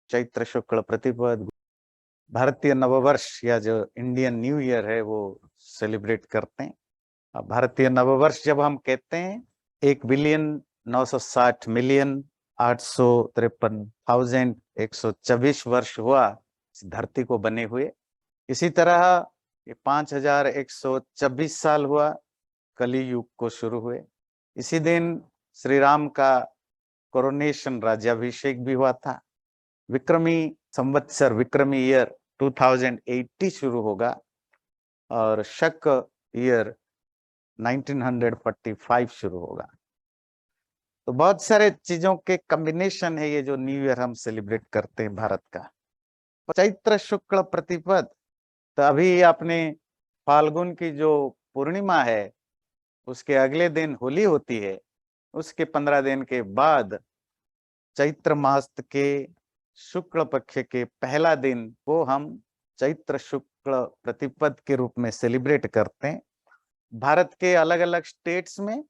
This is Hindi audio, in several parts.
चैत्र शुक्ल प्रतिपद भारतीय नववर्ष या जो इंडियन न्यू ईयर है वो सेलिब्रेट करते हैं। अब भारतीय नववर्ष जब हम कहते हैं 1,960,853,124 वर्ष हुआ इस धरती को बने हुए। इसी तरह ये 5,126 साल हुआ कली युग को शुरू हुए। इसी दिन श्री राम का कोरोनेशन राज्याभिषेक भी हुआ था। विक्रमी संवत्सर विक्रमी ईयर 2080 शुरू होगा और शक ईयर 1945 शुरू होगा। तो बहुत सारे चीजों के कॉम्बिनेशन है ये जो न्यू ईयर हम सेलिब्रेट करते हैं भारत का। चैत्र शुक्ल प्रतिपद, तो अभी आपने फाल्गुन की जो पूर्णिमा है उसके अगले दिन होली होती है। उसके 15 दिन के बाद चैत्र मास के शुक्ल पक्ष के पहला दिन को हम चैत्र शुक्ल प्रतिपद के रूप में सेलिब्रेट करते हैं। भारत के अलग अलग स्टेट्स में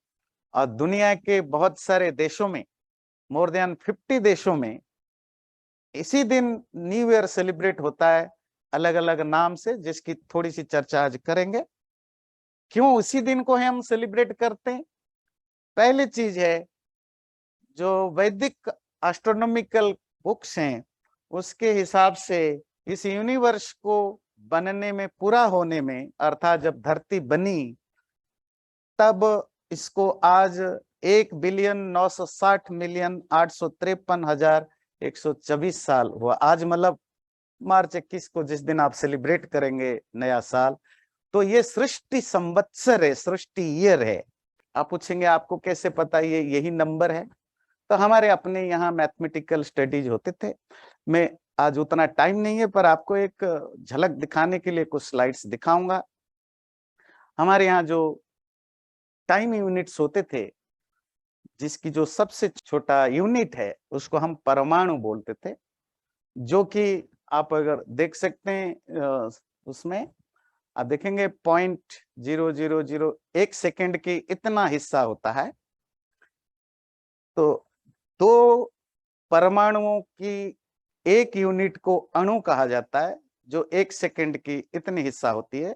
और दुनिया के बहुत सारे देशों में, मोर देन 50 देशों में इसी दिन न्यू ईयर सेलिब्रेट होता है, अलग अलग नाम से, जिसकी थोड़ी सी चर्चा आज करेंगे। क्यों उसी दिन को हम सेलिब्रेट करते हैं? पहली चीज है, जो वैदिक एस्ट्रोनॉमिकल बुक्स हैं उसके हिसाब से इस यूनिवर्स को बनने में, पूरा होने में, अर्थात जब धरती बनी तब इसको आज 1,960,853,124 साल हुआ। आज मतलब मार्च 21 को, जिस दिन आप सेलिब्रेट करेंगे नया साल, तो ये सृष्टि संवत्सर है, सृष्टि ईयर है। आप पूछेंगे आपको कैसे पता ये यही नंबर है? तो हमारे अपने यहाँ मैथमेटिकल स्टडीज होते थे। मैं आज उतना टाइम नहीं है पर आपको एक झलक दिखाने के लिए कुछ स्लाइड्स दिखाऊंगा। हमारे यहाँ जो टाइम यूनिट्स होते थे, जिसकी जो सबसे छोटा यूनिट है उसको हम परमाणु बोलते थे, जो कि आप अगर देख सकते हैं उसमें आप देखेंगे 0.0001 सेकेंड की इतना हिस्सा होता है। तो दो परमाणुओं की एक यूनिट को अणु कहा जाता है, जो 1 सेकेंड की इतनी हिस्सा होती है।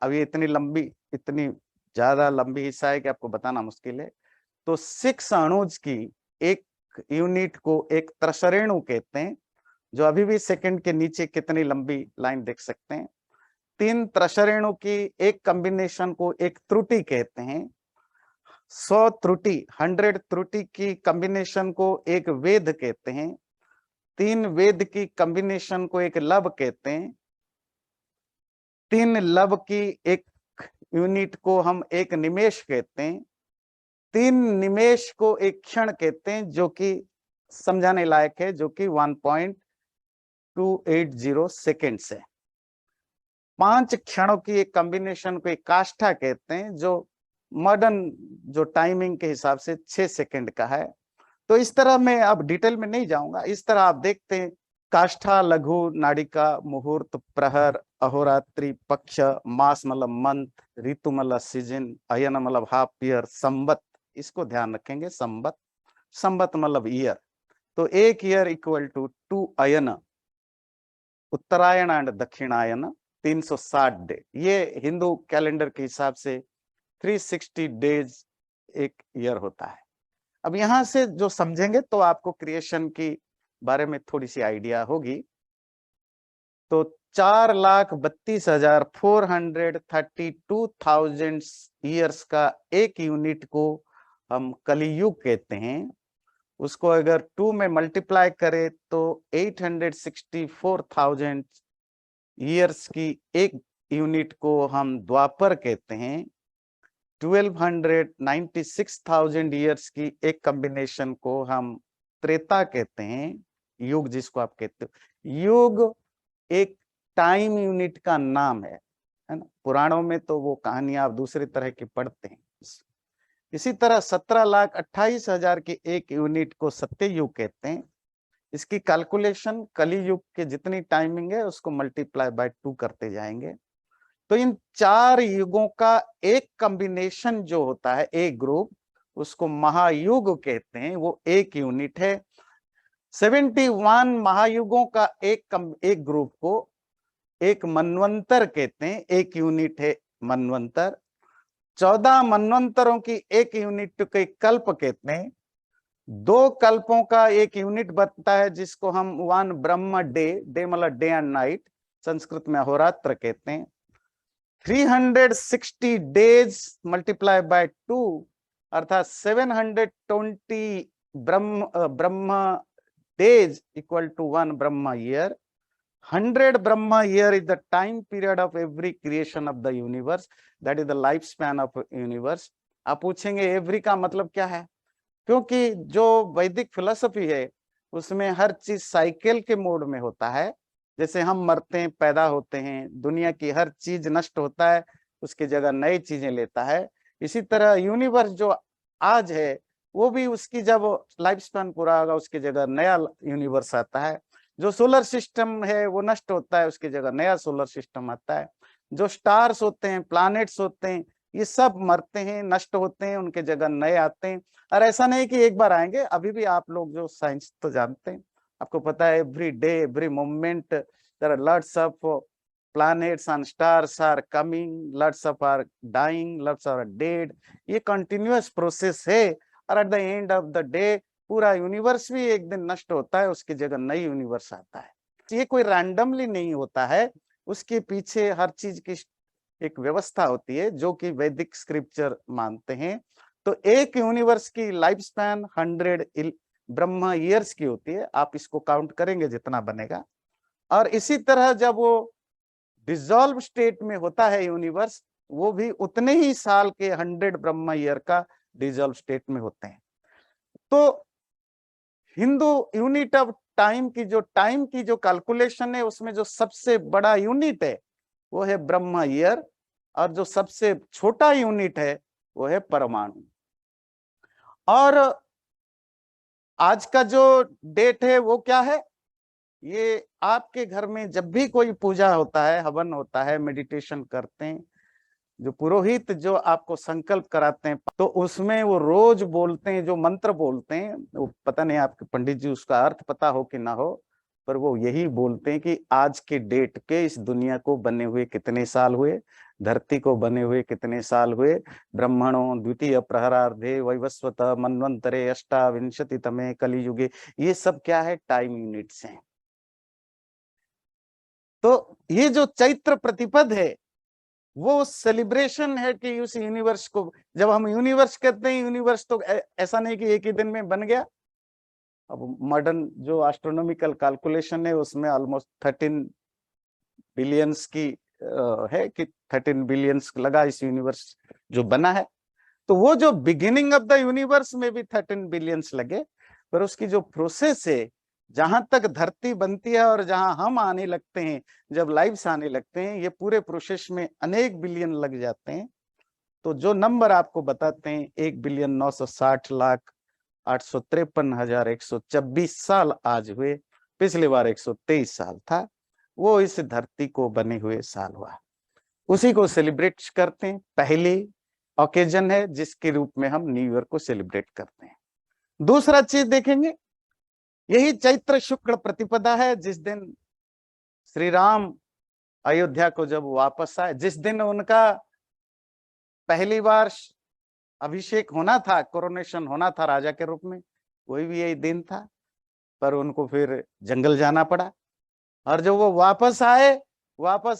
अब ये इतनी लंबी, इतनी ज्यादा लंबी हिस्सा है कि आपको बताना मुश्किल है। तो 6 अणुज की एक यूनिट को एक त्रसरेणु कहते हैं, जो अभी भी सेकंड के नीचे कितनी लंबी लाइन देख सकते हैं। 3 त्रसरेणु की एक कॉम्बिनेशन को एक त्रुटि कहते हैं। 100 त्रुटि, 100 त्रुटि की कॉम्बिनेशन को एक वेद कहते हैं। 3 वेद की कॉम्बिनेशन को एक लब कहते हैं। 3 लब की एक यूनिट को हम एक निमेष कहते हैं। 3 निमेष को एक क्षण कहते हैं, जो कि समझाने लायक है, जो कि 1.280 सेकेंड्स है। 5 क्षणों की एक कॉम्बिनेशन को एक काष्ठा कहते हैं, जो मॉडर्न जो टाइमिंग के हिसाब से 6 सेकेंड का है। तो इस तरह मैं अब डिटेल में नहीं जाऊंगा। इस तरह आप देखते हैं काष्ठा, लघु, नाड़िका, मुहूर्त, प्रहर, अहोरात्रि, पक्ष, मास मतलब मंथ, ऋतु मतलब सीजन, अयन मतलब हाफ ईयर, संवत, इसको ध्यान रखेंगे, संवत, संवत मतलब ईयर। तो एक year equal to 2 Ayan, Uttarayan and दक्षिणायन 360 डे। ये हिंदू कैलेंडर के हिसाब से 360 डेज एक ईयर होता है। अब यहां से जो समझेंगे तो आपको क्रिएशन की बारे में थोड़ी सी आइडिया होगी। तो 4,32,432,000 ईयर्स का एक यूनिट को हम कलियुग कहते हैं। उसको अगर 2 में मल्टीप्लाई करें तो 864,000 ईयर्स की एक यूनिट को हम द्वापर कहते हैं। 1296,000 ईयर्स की एक कॉम्बिनेशन को हम त्रेता कहते हैं, युग जिसको आप कहते हो। युग एक टाइम यूनिट का नाम है ना। पुराणों में तो वो कहानियां आप दूसरी तरह की पढ़ते हैं। इसी तरह 17,28,000 की एक यूनिट को सत्य युग कहते हैं। इसकी कैलकुलेशन कली युग के जितनी टाइमिंग है उसको मल्टीप्लाई बाय 2 करते जाएंगे। तो इन 4 युगों का एक कॉम्बिनेशन जो होता है, एक ग्रुप, उसको महायुग कहते हैं। वो एक यूनिट है। 71 महायुगों का एक ग्रुप को एक मनवंतर कहते हैं, एक यूनिट है मनवंतर। 14 मनवंतरों की एक यूनिट के कल्प कहते हैं। 2 कल्पों का एक यूनिट बनता है जिसको हम 1 ब्रह्म डे, डे मतलब डे एंड नाइट, संस्कृत में अहोरात्र कहते हैं। 360 डेज मल्टीप्लाई बाय 2 अर्थात 720 ब्रह्म days equal to 1 Brahma year. 100 Brahma year is the time period of every creation of the universe, that is the lifespan of universe। आप पूछेंगे एवरी का मतलब क्या है, क्योंकि जो वैदिक फिलोसफी है उसमें हर चीज साइकिल के मोड में होता है। जैसे हम मरते हैं, पैदा होते हैं, दुनिया की हर चीज नष्ट होता है, उसकी जगह नई चीजें लेता है। इसी तरह यूनिवर्स जो आज है वो भी उसकी जब लाइफ स्पैन पूरा होगा उसकी जगह नया यूनिवर्स आता है। जो सोलर सिस्टम है वो नष्ट होता है, उसकी जगह नया सोलर सिस्टम आता है। जो स्टार्स होते हैं, प्लैनेट्स होते हैं, ये सब मरते हैं, नष्ट होते हैं, उनके जगह नए आते हैं। और ऐसा नहीं कि एक बार आएंगे, अभी भी आप लोग जो साइंस तो जानते हैं, आपको पता है every day every moment there are lots of planets and stars are coming, lots of are dying, lots are dead। ये कंटिन्यूअस प्रोसेस है और at the end of the day पूरा यूनिवर्स भी एक दिन नष्ट होता है, उसकी जगह नई यूनिवर्स आता है। ये कोई रैंडमली नहीं होता है, उसके पीछे हर चीज की एक व्यवस्था होती है जो कि वैदिक स्क्रिप्चर मानते हैं। तो एक यूनिवर्स की लाइफ स्पैन 100 ब्रह्म ईयर्स की होती है, आप इसको काउंट करेंगे जितना बनेगा। और इसी तरह जब वो डिसॉल्व स्टेट में होता है यूनिवर्स, वो भी उतने ही साल के 100 ब्रह्म ईयर का डिसॉल्व स्टेट में होते हैं। तो हिंदू यूनिट ऑफ टाइम की जो कैलकुलेशन है उसमें जो सबसे बड़ा यूनिट है वो है ब्रह्म ईयर, और जो सबसे छोटा यूनिट है वो है परमाणु। और आज का जो डेट है वो क्या है, ये आपके घर में जब भी कोई पूजा होता है, हवन होता है, मेडिटेशन करते हैं, जो पुरोहित जो आपको संकल्प कराते हैं तो उसमें वो रोज बोलते हैं, जो मंत्र बोलते हैं, वो पता नहीं आपके पंडित जी उसका अर्थ पता हो कि ना हो, पर वो यही बोलते हैं कि आज के डेट के इस दुनिया को बने हुए कितने साल हुए, धरती को बने हुए कितने साल हुए, ब्रह्मणों द्वितीय प्रहरार्धे वैवस्वत मन्वंतरे अष्टाविंशतितमे कलियुगे। ये सब क्या है, टाइम यूनिट्स हैं। तो ये जो चैत्र प्रतिपद है वो सेलिब्रेशन है कि उस यूनिवर्स को, जब हम यूनिवर्स कहते हैं, यूनिवर्स तो ऐसा नहीं कि एक ही दिन में बन गया। अब मॉडर्न जो एस्ट्रोनॉमिकल कैलकुलेशन है उसमें ऑलमोस्ट 13 बिलियंस की है कि 13 बिलियंस लगा इस यूनिवर्स जो बना है। तो वो जो बिगिनिंग ऑफ द यूनिवर्स में भी 13 बिलियंस लगे, पर उसकी जो प्रोसेस है जहां तक धरती बनती है और जहां हम आने लगते हैं, जब लाइव्स आने लगते हैं, ये पूरे प्रोसेस में अनेक बिलियन लग जाते हैं। तो जो नंबर आपको बताते हैं 1,960,853,126 साल आज हुए, पिछली बार 123 साल था, वो इस धरती को बने हुए साल हुआ, उसी को सेलिब्रेट करते हैं। पहली ओकेजन है जिसके रूप में हम न्यू ईयर को सेलिब्रेट करते हैं। दूसरा चीज देखेंगे, यही चैत्र शुक्ल प्रतिपदा है जिस दिन श्री राम अयोध्या को जब वापस आए, जिस दिन उनका पहली बार अभिषेक होना था, कोरोनेशन होना था राजा के रूप में, वही भी यही दिन था, पर उनको फिर जंगल जाना पड़ा। और जब वो वापस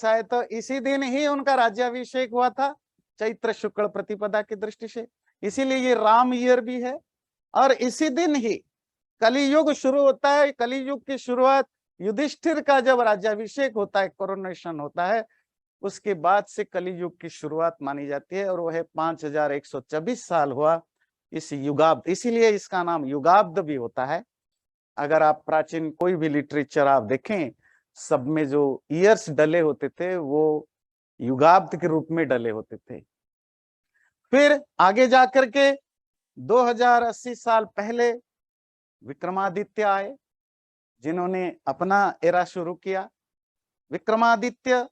आए तो इसी दिन ही उनका राज्याभिषेक हुआ था, चैत्र शुक्ल प्रतिपदा की दृष्टि से, इसीलिए ये राम ईयर भी है। और इसी दिन ही कलियुग शुरू होता है। कलियुग की शुरुआत युधिष्ठिर का जब राज्याभिषेक होता है, कोरोनेशन होता है, उसके बाद से कलियुग की शुरुआत मानी जाती है, और वो है 5124 साल हुआ इस युगाब्द, इसीलिए इसका नाम युगाब्द भी होता है। अगर आप प्राचीन कोई भी लिटरेचर आप देखें, सब में जो ईयर्स डले होते थे वो युगाब्द के रूप में डले होते थे। फिर आगे जाकर के 2080 साल पहले विक्रमादित्य आए, जिन्होंने अपना एरा शुरू किया। विक्रमादित्य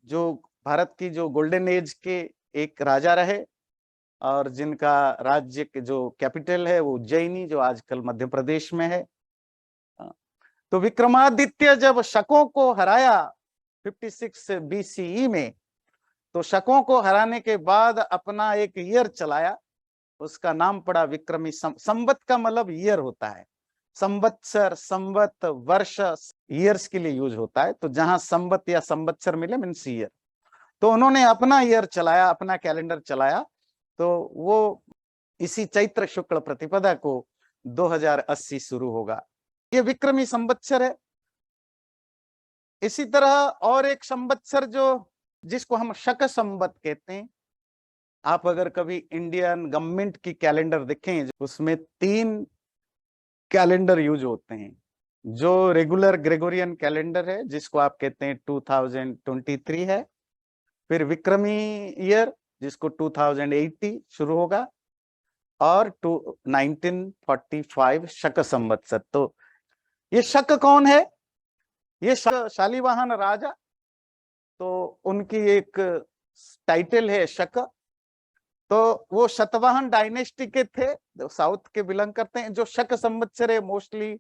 जो भारत की जो गोल्डन एज के एक राजा रहे, और जिनका राज्य के जो कैपिटल है वो उज्जैनी, जो आजकल मध्य प्रदेश में है, तो विक्रमादित्य जब शकों को हराया 56 BCE में, तो शकों को हराने के बाद अपना एक ईयर चलाया, उसका नाम पड़ा विक्रमी संवत का मतलब ईयर होता है, संवत्सर, संवत, वर्ष ईयर्स के लिए यूज होता है। तो जहां संवत या संवत्सर मिले मीन्स ईयर, तो उन्होंने अपना ईयर चलाया, अपना कैलेंडर चलाया। तो वो इसी चैत्र शुक्ल प्रतिपदा को 2080 शुरू होगा, ये विक्रमी संवत्सर है। इसी तरह और एक संवत्सर जो जिसको हम शक संवत कहते हैं, आप अगर कभी इंडियन गवर्नमेंट की कैलेंडर देखें, उसमें 3 कैलेंडर यूज होते हैं। जो रेगुलर ग्रेगोरियन कैलेंडर है जिसको आप कहते हैं 2023 है, फिर विक्रमी ईयर जिसको 2080 शुरू होगा, और 1945 शक संवत्सर। तो ये शक कौन है? ये शालिवाहन राजा, तो उनकी एक टाइटल है शक। तो वो शतवाहन डायनेस्टी के थे, साउथ के बिलोंग करते हैं। जो शक संवत्सर है mostly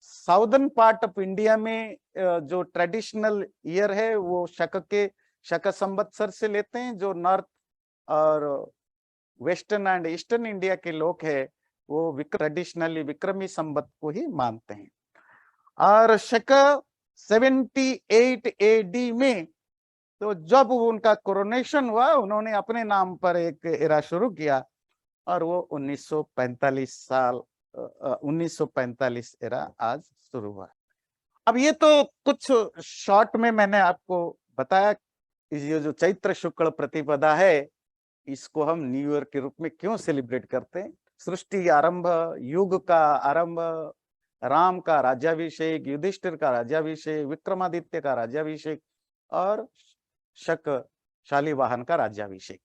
southern part of India में जो ट्रेडिशनल ईयर है वो शक संवत्सर से लेते हैं। जो नॉर्थ और वेस्टर्न एंड ईस्टर्न इंडिया के लोग हैं वो ट्रेडिशनली विक्रमी संवत को ही मानते हैं। और शक 78 AD में, तो जब उनका कोरोनेशन हुआ, उन्होंने अपने नाम पर एक एरा शुरू किया, और वो 1945 एरा आज शुरू हुआ। अब ये तो कुछ शॉर्ट में मैंने आपको बताया, ये जो चैत्र शुक्ल प्रतिपदा है इसको हम न्यू ईयर के रूप में क्यों सेलिब्रेट करते हैं। सृष्टि आरंभ, युग का आरंभ, राम का राज्याभिषेक, युधिष्ठिर का राज्याभिषेक, विक्रमादित्य का राज्याभिषेक, और शक शालिवाहन का राज्याभिषेक।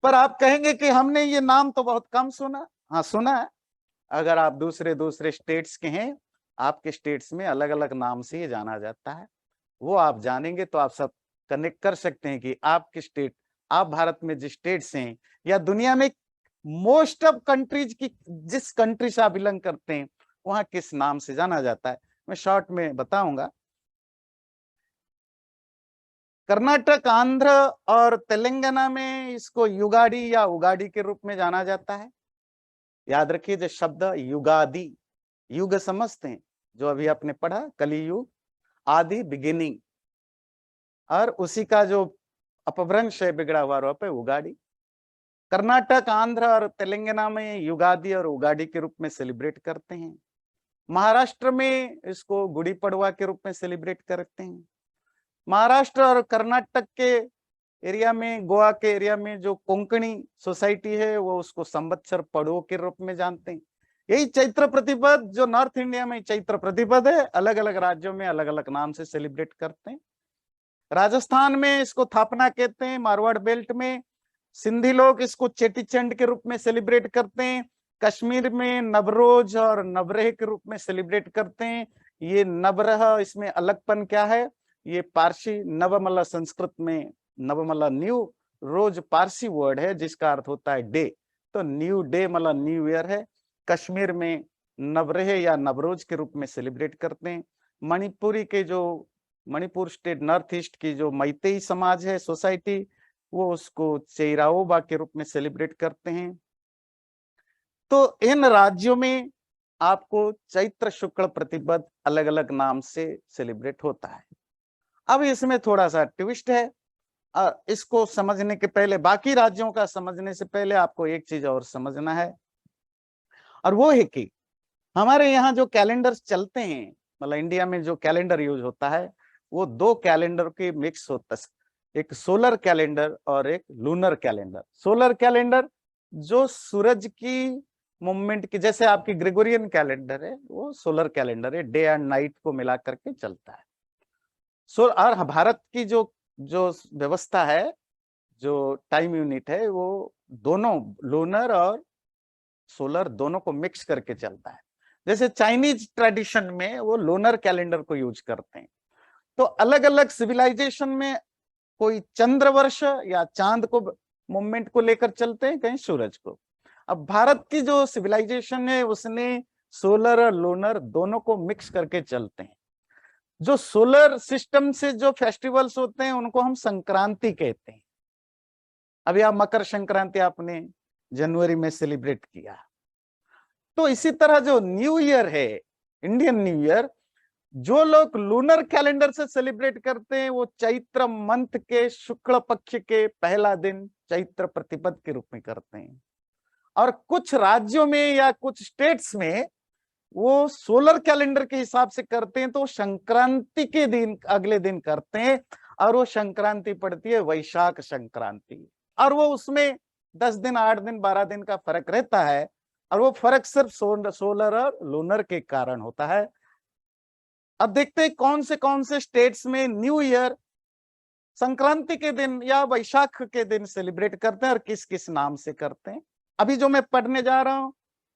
पर आप कहेंगे कि हमने ये नाम तो बहुत कम सुना। हाँ सुना है, अगर आप दूसरे स्टेट्स के हैं, आपके स्टेट्स में अलग अलग नाम से ये जाना जाता है, वो आप जानेंगे तो आप सब कनेक्ट कर सकते हैं कि आपके स्टेट, आप भारत में जिस स्टेट से हैं या दुनिया में मोस्ट ऑफ कंट्रीज की जिस कंट्री से आप बिलोंग करते हैं वहां किस नाम से जाना जाता है, मैं शॉर्ट में बताऊंगा। कर्नाटक, आंध्र और तेलंगाना में इसको युगाड़ी या उगाड़ी के रूप में जाना जाता है। याद रखिए जो शब्द युगादि, युग समझते हैं जो अभी आपने पढ़ा, कली युग, आदि बिगिनिंग, और उसी का जो अपभ्रंश है बिगड़ा हुआ रूप है उगाड़ी। कर्नाटक, आंध्र और तेलंगाना में युगादि और उगाड़ी के रूप में सेलिब्रेट करते हैं। महाराष्ट्र में इसको गुड़ी पड़वा के रूप में सेलिब्रेट करते हैं। महाराष्ट्र और कर्नाटक के एरिया में, गोवा के एरिया में जो कोंकणी सोसाइटी है वो उसको संवत्सर पड़ो के रूप में जानते हैं। यही चैत्र प्रतिपद जो नॉर्थ इंडिया में चैत्र प्रतिपद है, अलग अलग राज्यों में अलग अलग नाम से सेलिब्रेट करते हैं। राजस्थान में इसको थापना कहते हैं, मारवाड़ बेल्ट में सिंधी लोग इसको चेटीचंड के रूप में सेलिब्रेट करते हैं, कश्मीर में नवरोज और नवरेह के रूप में सेलिब्रेट करते हैं। ये नवरह, इसमें अलगपन क्या है, ये पारसी नवमला, संस्कृत में नवमला न्यू, रोज पारसी वर्ड है जिसका अर्थ होता है डे, तो न्यू डे मतलब न्यू ईयर है। कश्मीर में नवरेह या नवरोज के रूप में सेलिब्रेट करते हैं। मणिपुरी के जो मणिपुर स्टेट नॉर्थ ईस्ट की जो मैतेई समाज है सोसाइटी, वो उसको चेराओबा के रूप में सेलिब्रेट करते हैं। तो इन राज्यों में आपको चैत्र शुक्ल प्रतिपद अलग अलग नाम से सेलिब्रेट होता है। अब इसमें थोड़ा सा ट्विस्ट है, इसको समझने के पहले, बाकी राज्यों का समझने से पहले आपको एक चीज और समझना है, और वो है कि हमारे यहाँ जो कैलेंडर्स चलते हैं, मतलब इंडिया में जो कैलेंडर यूज होता है वो 2 कैलेंडर के मिक्स होता है, एक सोलर कैलेंडर और एक लूनर कैलेंडर। सोलर कैलेंडर जो सूरज की मूवमेंट की, जैसे आपकी ग्रेगोरियन कैलेंडर है वो सोलर कैलेंडर है, डे एंड नाइट को मिला करके चलता है। और भारत की जो व्यवस्था है, जो टाइम यूनिट है, वो दोनों लूनर और सोलर दोनों को मिक्स करके चलता है। जैसे चाइनीज ट्रेडिशन में वो लूनर कैलेंडर को यूज करते हैं। तो अलग अलग सिविलाइजेशन में कोई चंद्र वर्ष या चांद को मूवमेंट को लेकर चलते हैं, कहीं सूरज को। अब भारत की जो सिविलाइजेशन है उसने सोलर और लूनर दोनों को मिक्स करके चलते हैं। जो सोलर सिस्टम से जो फेस्टिवल्स होते हैं उनको हम संक्रांति कहते हैं। अभी आप मकर संक्रांति आपने जनवरी में सेलिब्रेट किया। तो इसी तरह जो न्यू ईयर है, इंडियन न्यू ईयर, जो लोग लूनर कैलेंडर से सेलिब्रेट करते हैं वो चैत्र मंथ के शुक्ल पक्ष के पहला दिन चैत्र प्रतिपद के रूप में करते हैं। और कुछ राज्यों में या कुछ स्टेट्स में वो सोलर कैलेंडर के हिसाब से करते हैं, तो संक्रांति के दिन अगले दिन करते हैं, और वो संक्रांति पड़ती है वैशाख संक्रांति। और वो उसमें 10 दिन, 8 दिन, 12 दिन का फर्क रहता है, और वो फर्क सिर्फ सोलर और लूनर के कारण होता है। अब देखते हैं कौन से स्टेट्स में न्यू ईयर संक्रांति के दिन या वैशाख के दिन सेलिब्रेट करते हैं और किस किस नाम से करते हैं। अभी जो मैं पढ़ने जा रहा हूं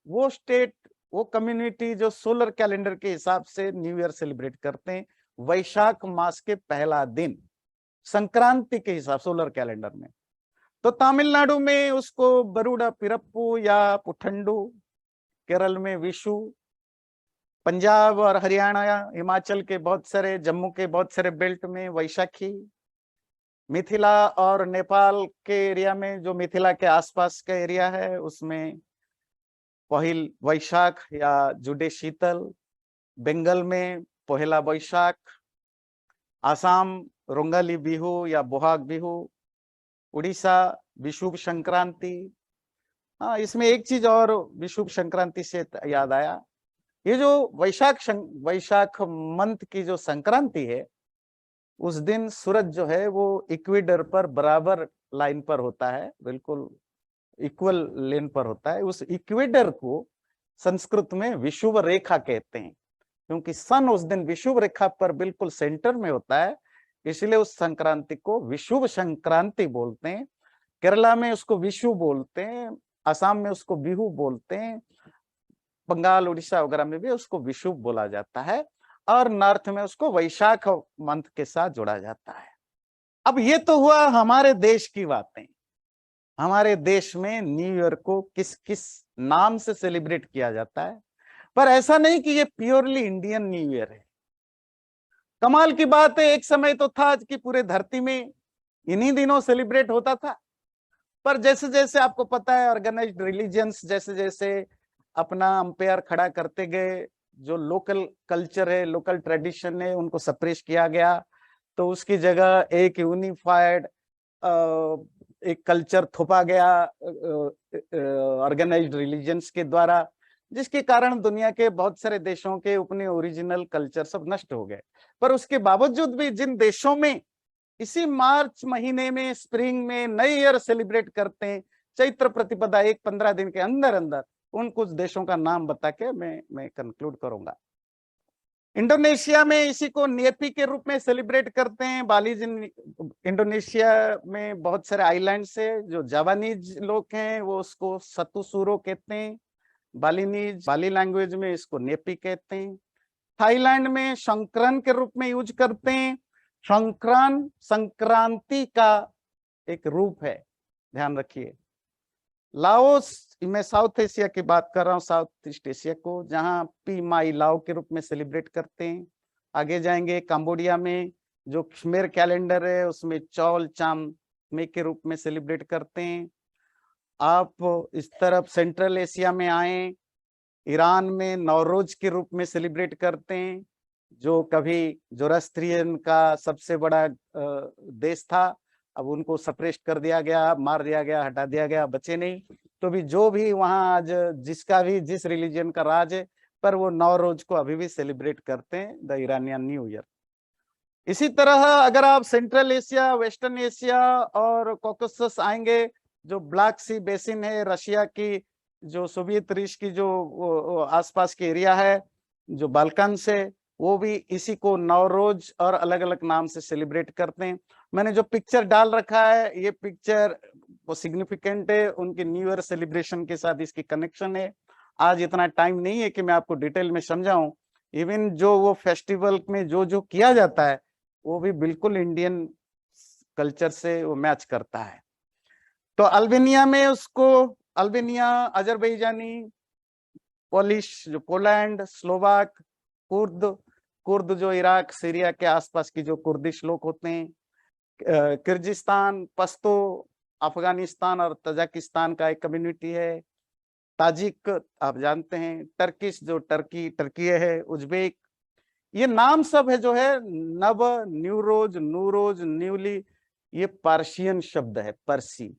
वो स्टेट, वो कम्युनिटी जो सोलर कैलेंडर के हिसाब से न्यू ईयर सेलिब्रेट करते हैं वैशाख मास के पहला दिन संक्रांति के हिसाब सोलर कैलेंडर में। तो तमिलनाडु में उसको बरुडा पिरप्पू या पुठंडू, केरल में विशु, पंजाब और हरियाणा, हिमाचल के बहुत सारे, जम्मू के बहुत सारे बेल्ट में वैशाखी, मिथिला और नेपाल के एरिया में, जो मिथिला के आसपास का एरिया है उसमें पहिल वैशाख या जुडे शीतल, बंगाल में पहला वैशाख, आसाम रोंगाली बिहू या बोहाग बिहू, उड़ीसा विशुभ संक्रांति। हाँ, इसमें एक चीज और विशुभ संक्रांति से याद आया, ये जो वैशाख मंथ की जो संक्रांति है उस दिन सूरज जो है वो इक्वेटर पर बराबर लाइन पर होता है, बिल्कुल इक्वल लेन पर होता है। उस इक्वेटर को संस्कृत में विषुव रेखा कहते हैं, क्योंकि सन उस दिन विषुव रेखा पर बिल्कुल सेंटर में होता है, इसलिए उस संक्रांति को विषुव संक्रांति बोलते हैं। केरला में उसको विषु बोलते हैं, असम में उसको बिहू बोलते हैं, बंगाल उड़ीसा वगैरह में भी उसको विषुव बोला जाता है, और नॉर्थ में उसको वैशाख मंथ के साथ जोड़ा जाता है। अब ये तो हुआ हमारे देश की बातें। हमारे देश में न्यू ईयर को किस किस नाम से सेलिब्रेट किया जाता है, पर ऐसा नहीं कि ये प्योरली इंडियन न्यू ईयर है। कमाल की बात है, एक समय तो था कि पूरे धरती में इन्हीं दिनों सेलिब्रेट होता था, पर जैसे जैसे आपको पता है ऑर्गेनाइज्ड रिलीजियंस जैसे जैसे अपना अंपायर खड़ा करते गए, जो लोकल कल्चर है, लोकल ट्रेडिशन है, उनको सप्रेस किया गया, तो उसकी जगह एक यूनिफाइड एक कल्चर थोपा गया ऑर्गेनाइज्ड रिलीजियंस के द्वारा, जिसके कारण दुनिया के बहुत सारे देशों के अपने ओरिजिनल कल्चर सब नष्ट हो गए। पर उसके बावजूद भी जिन देशों में इसी मार्च महीने में स्प्रिंग में नई ईयर सेलिब्रेट करते हैं, चैत्र प्रतिपदा एक 15 दिन के अंदर अंदर, उन कुछ देशों का नाम बता के मैं कंक्लूड करूंगा। इंडोनेशिया में इसी को न्येपी के रूप में सेलिब्रेट करते हैं। बालीज इंडोनेशिया में बहुत सारे आइलैंड्स है, जो जावानीज लोग हैं वो उसको सतुसुरो कहते हैं, बालीनीज बाली लैंग्वेज में इसको न्येपी कहते हैं। थाईलैंड में संक्रांत के रूप में यूज करते हैं। संक्रांत संक्रांति का एक रूप है, ध्यान रखिए। लाओस, मैं साउथ एशिया की बात कर रहा हूँ, साउथ ईस्ट एशिया को, जहां पी माई लाओ के रूप में सेलिब्रेट करते हैं। आगे जाएंगे कंबोडिया में जो खमेर कैलेंडर है उसमें चौल चाम में के रूप में सेलिब्रेट करते हैं। आप इस तरफ सेंट्रल एशिया में आए, ईरान में नौरोज के रूप में सेलिब्रेट करते हैं, जो कभी जोरास्ट्रियन का सबसे बड़ा देश था, अब उनको सप्रेस कर दिया गया, मार दिया गया, हटा दिया गया, बचे नहीं। तो भी जो भी वहां आज जिसका भी जिस रिलीजन का राज है, पर वो नौरोज को अभी भी सेलिब्रेट करते हैं, द ईरानियन न्यू ईयर। इसी तरह अगर आप सेंट्रल एशिया, वेस्टर्न एशिया और कॉकसस आएंगे, जो ब्लैक सी बेसिन है, रशिया की जो सोवियत रिश की जो आसपास के एरिया है, जो बाल्कन से, वो भी इसी को नौरोज और अलग अलग नाम से सेलिब्रेट करते हैं। मैंने जो पिक्चर डाल रखा है, ये पिक्चर वो सिग्निफिकेंट है उनके न्यू ईयर सेलिब्रेशन के साथ, इसकी कनेक्शन है। आज इतना टाइम नहीं है कि मैं आपको डिटेल में समझाऊं। इवन जो वो फेस्टिवल में जो जो किया जाता है वो भी बिल्कुल इंडियन कल्चर से वो मैच करता है। तो अल्बानिया में उसको, अल्बानिया, अजरबैजानी, पोलिश जो पोलैंड, स्लोवाक, कुर्द जो इराक सीरिया के आसपास की जो कुर्दिश लोग होते हैं, किर्गिस्तान, पश्तो अफगानिस्तान और तजाकिस्तान का एक कम्युनिटी है, ताजिक आप जानते हैं, टर्किश जो टर्की है, उज्बेक, ये नाम सब है जो है नव, न्यूरोज, नूरोज, न्यूली, ये पार्शियन शब्द है, परसी।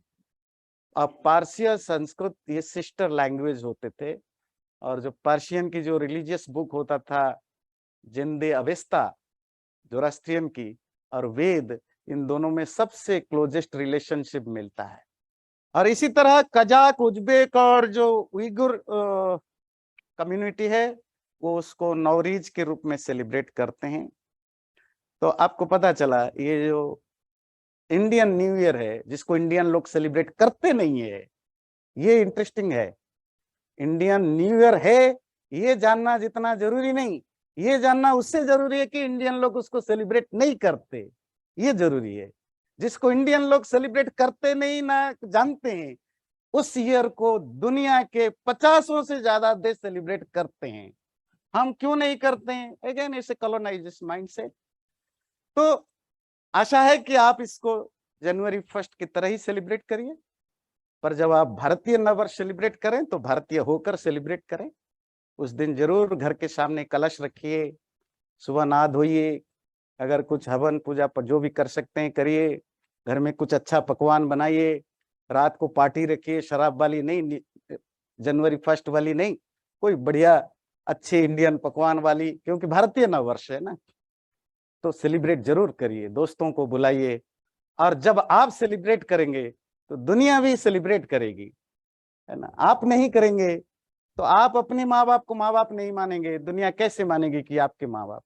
अब पारसी संस्कृत ये सिस्टर लैंग्वेज होते थे, और जो पर्शियन की जो रिलीजियस बुक होता था, जिंदे अवेस्ता जोरास्ट्रियन की, और वेद, इन दोनों में सबसे क्लोजेस्ट रिलेशनशिप मिलता है। और इसी तरह कजाक, उज्बेक और जो उइगुर कम्युनिटी है, वो उसको नवरीज के रूप में सेलिब्रेट करते हैं। तो आपको पता चला ये जो इंडियन न्यू ईयर है, जिसको इंडियन लोग सेलिब्रेट करते नहीं है, ये इंटरेस्टिंग है। इंडियन न्यू ईयर है ये जानना जितना जरूरी नहीं, ये जानना उससे जरूरी है कि इंडियन लोग उसको सेलिब्रेट नहीं करते, ये जरूरी है। जिसको इंडियन लोग सेलिब्रेट करते नहीं ना जानते हैं, उस ईयर को दुनिया के 50 से ज्यादा देश सेलिब्रेट करते हैं। हम क्यों नहीं करते हैं? अगेन इसे कॉलोनाइजेशन माइंडसेट। तो आशा है कि आप इसको जनवरी 1 की तरह ही सेलिब्रेट करिए, पर जब आप भारतीय नववर्ष सेलिब्रेट करें तो भारतीय होकर सेलिब्रेट करें। उस दिन जरूर घर के सामने कलश रखिए, सुबह नहा धोइए, अगर कुछ हवन पूजा पर जो भी कर सकते हैं करिए, घर में कुछ अच्छा पकवान बनाइए, रात को पार्टी रखिए, शराब वाली नहीं, जनवरी 1 वाली नहीं, कोई बढ़िया अच्छे इंडियन पकवान वाली, क्योंकि भारतीय नववर्ष है ना, तो सेलिब्रेट जरूर करिए, दोस्तों को बुलाइए। और जब आप सेलिब्रेट करेंगे तो दुनिया भी सेलिब्रेट करेगी, है ना। आप नहीं करेंगे तो आप अपने माँ बाप को माँ बाप नहीं मानेंगे, दुनिया कैसे मानेगी कि आपके माँ बाप।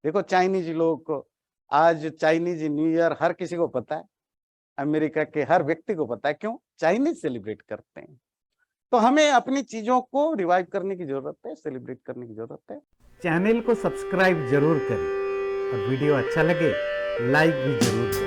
देखो चाइनीज लोग को आज चाइनीज न्यू ईयर हर किसी को पता है, अमेरिका के हर व्यक्ति को पता है, क्यों? चाइनीज सेलिब्रेट करते हैं। तो हमें अपनी चीजों को रिवाइव करने की जरूरत है, सेलिब्रेट करने की जरूरत है। चैनल को सब्सक्राइब जरूर करें, और वीडियो अच्छा लगे लाइक भी जरूर करें।